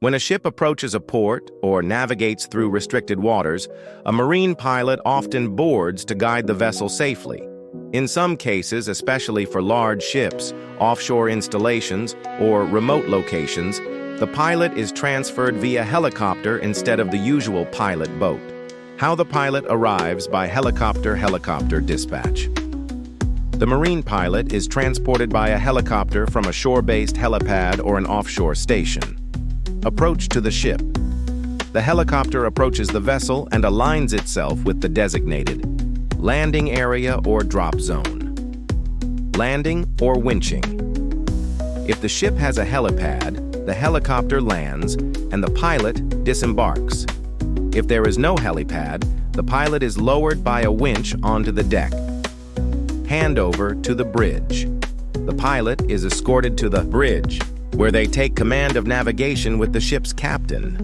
When a ship approaches a port or navigates through restricted waters, a marine pilot often boards to guide the vessel safely. In some cases, especially for large ships, offshore installations, or remote locations, the pilot is transferred via helicopter instead of the usual pilot boat. How the pilot arrives by helicopter dispatch. The marine pilot is transported by a helicopter from a shore-based helipad or an offshore station. Approach to the ship. The helicopter approaches the vessel and aligns itself with the designated landing area or drop zone. Landing or winching. If the ship has a helipad, the helicopter lands and the pilot disembarks. If there is no helipad, the pilot is lowered by a winch onto the deck. Handover to the bridge. The pilot is escorted to the bridge, where they take command of navigation with the ship's captain.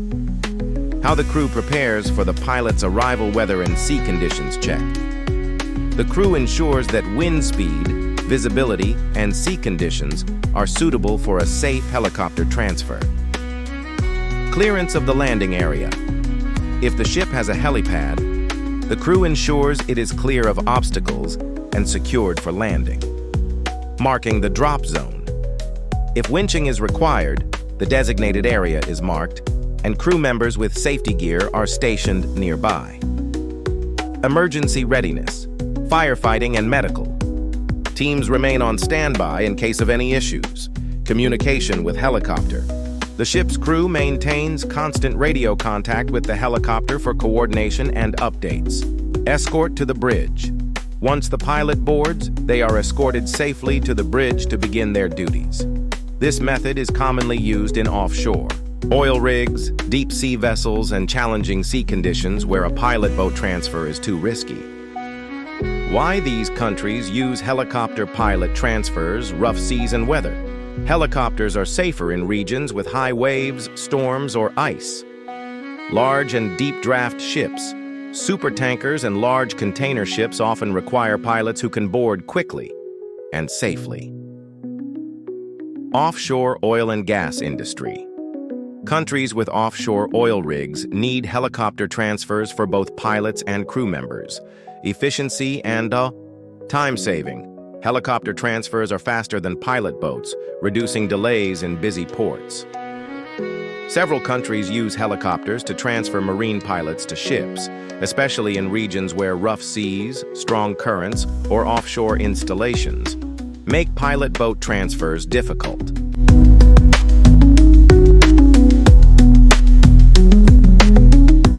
How the crew prepares for the pilot's arrival weather and sea conditions check. The crew ensures that wind speed, visibility, and sea conditions are suitable for a safe helicopter transfer. Clearance of the landing area. If the ship has a helipad, the crew ensures it is clear of obstacles and secured for landing. Marking the drop zone. If winching is required, the designated area is marked, and crew members with safety gear are stationed nearby. Emergency readiness, firefighting and medical. Teams remain on standby in case of any issues. Communication with helicopter. The ship's crew maintains constant radio contact with the helicopter for coordination and updates. Escort to the bridge. Once the pilot boards, they are escorted safely to the bridge to begin their duties. This method is commonly used in offshore, oil rigs, deep-sea vessels, and challenging sea conditions where a pilot boat transfer is too risky. Why these countries use helicopter pilot transfers, rough seas, and weather? Helicopters are safer in regions with high waves, storms, or ice. Large and deep-draft ships, supertankers, and large container ships often require pilots who can board quickly and safely. Offshore oil and gas industry. Countries with offshore oil rigs need helicopter transfers for both pilots and crew members. Efficiency and time saving. Helicopter transfers are faster than pilot boats, reducing delays in busy ports. Several countries use helicopters to transfer marine pilots to ships, especially in regions where rough seas, strong currents, or offshore installations make pilot boat transfers difficult.